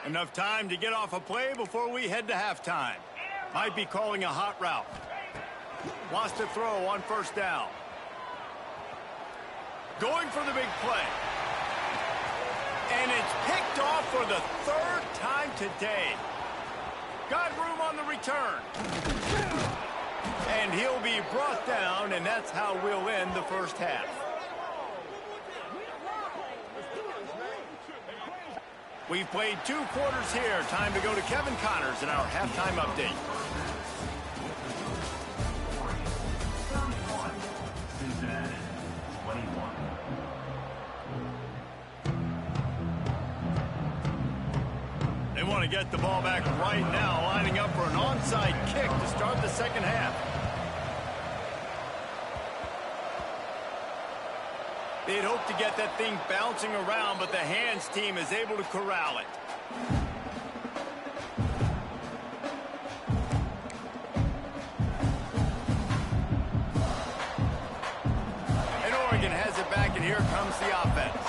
Enough time to get off a play before we head to halftime. Might be calling a hot route. Wants to throw on first down. Going for the big play. And it's picked off for the third time today. Got room on the return. And he'll be brought down, and that's how we'll end the first half. We've played 2 quarters here. Time to go to Kevin Connors in our halftime update. They want to get the ball back right now, lining up for an onside kick to start the second half. They'd hoped to get that thing bouncing around, but the hands team is able to corral it. And Oregon has it back, and here comes the offense.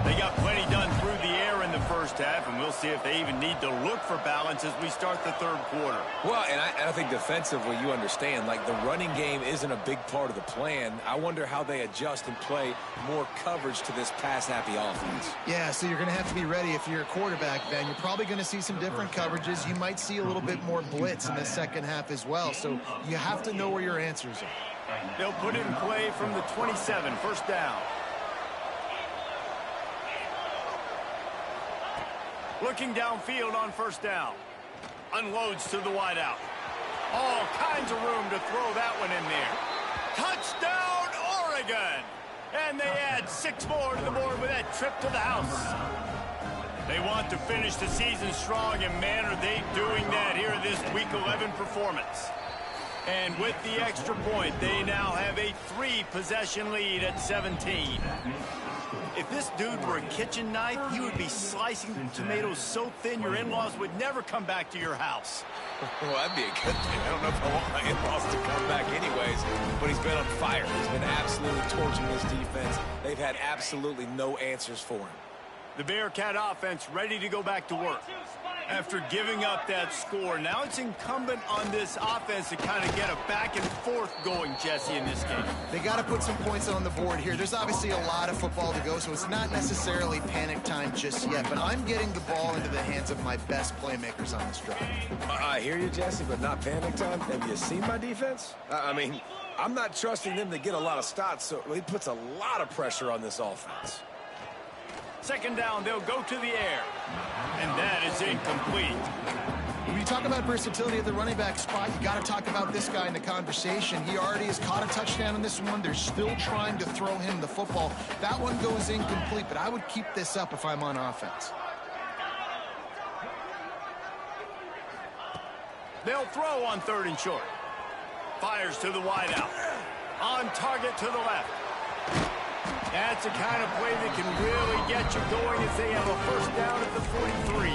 They got plenty done through the air in the first half, and we'll see if they even need to look for balance as we start the third quarter. Well, and I think defensively, you understand, like the running game isn't a big part of the plan. I wonder how they adjust and play more coverage to this pass-happy offense. Yeah, so you're going to have to be ready if you're a quarterback, Ben. You're probably going to see some different coverages. You might see a little bit more blitz in the second half as well, so you have to know where your answers are. They'll put it in play from the 27, first down. Looking downfield on first down. Unloads to the wideout. All kinds of room to throw that one in there. Touchdown, Oregon! And they add 6 more to the board with that trip to the house. They want to finish the season strong, and man, are they doing that here in this Week 11 performance. And with the extra point, they now have a 3-possession lead at 17. If this dude were a kitchen knife, he would be slicing tomatoes so thin your in-laws would never come back to your house. Well, that'd be a good thing. I don't know if I want my in-laws to come back anyways, but he's been on fire. He's been absolutely torching this defense. They've had absolutely no answers for him. The Bearcat offense ready to go back to work. After giving up that score, now it's incumbent on this offense to kind of get a back and forth going, Jesse, in this game. They got to put some points on the board here. There's obviously a lot of football to go, so it's not necessarily panic time just yet, but I'm getting the ball into the hands of my best playmakers on this drive. I hear you, Jesse, but not panic time. Have you seen my defense? I mean, I'm not trusting them to get a lot of stops, so he puts a lot of pressure on this offense. Second down, they'll go to the air. And that is incomplete. When you talk about versatility at the running back spot, you got to talk about this guy in the conversation. He already has caught a touchdown in this one. They're still trying to throw him the football. That one goes incomplete, but I would keep this up if I'm on offense. They'll throw on 3rd and short. Fires to the wideout. On target to the left. That's the kind of play that can really get you going as they have a first down at the 43.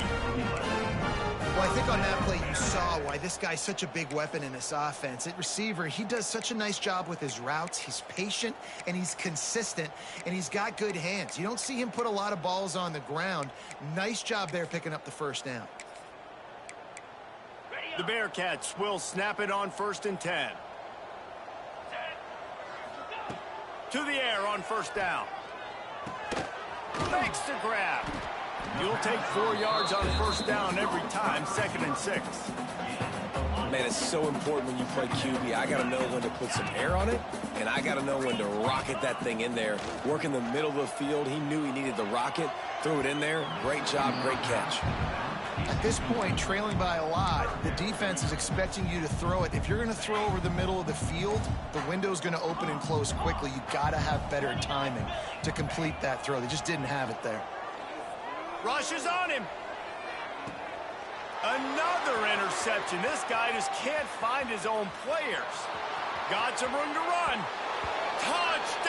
Well, I think on that play you saw why this guy's such a big weapon in this offense. At receiver, he does such a nice job with his routes. He's patient, and he's consistent, and he's got good hands. You don't see him put a lot of balls on the ground. Nice job there picking up the first down. The Bearcats will snap it on 1st and 10. To the air on first down. Makes the grab. You'll take 4 yards on first down every time, 2nd and 6. Man, it's so important when you play QB. I got to know when to put some air on it, and I got to know when to rocket that thing in there. Work in the middle of the field. He knew he needed the rocket. Threw it in there. Great job, great catch. At this point, trailing by a lot, the defense is expecting you to throw it. If you're going to throw over the middle of the field, the window's going to open and close quickly. You've got to have better timing to complete that throw. They just didn't have it there. Rushes on him. Another interception. This guy just can't find his own players. Got some room to run. Touchdown!